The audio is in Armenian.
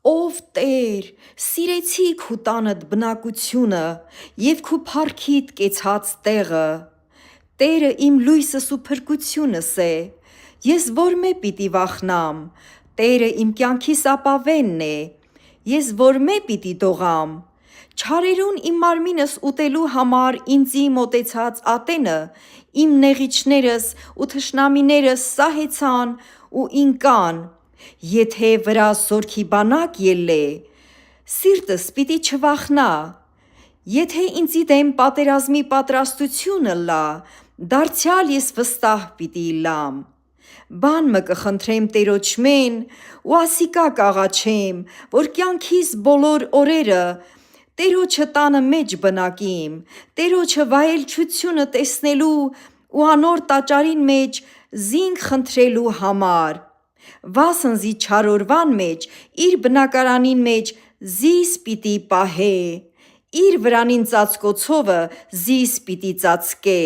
Ով Տեր, սիրեցի քու տանդ բնակությունը և քու փառքիդ կեցած տեղը, Տերը իմ լույսս ու փրկությունս է, ես որմե պիտի վախնամ, Տերը իմ կյանքիս ապավենն է, ես որմե պիտի դողամ, չարերուն իմ մարմինս ուտելու համար ինձի մոտեցած ատենը, իմ նեղիչներս ու թշնամիներս սահեցան ու ինկան, եթե վրաս զորքի բանակ ելլե, սիրտս պիտի չվախնա, եթե ինձի դեմ պատերազմի պատրաստությունը ըլլա, դարձյալ ես վստահ պիտի ըլլամ, բան մը կխնդրեմ Տերոջմեն ու ասիկա կաղաչեմ, որ կյանքիս բոլոր օրերը Տերոջը տանը մեջ բնակիմ, Տերոջը վայելչությունը տեսնելու ու անոր տաճարին մեջ զինք խնդրելու համար, վասնզի չար օրվան մեջ իր բնակարանին մեջ զիս պիտի պահե, իր վրանին ծածկոցովը զիս պիտի ծածկե։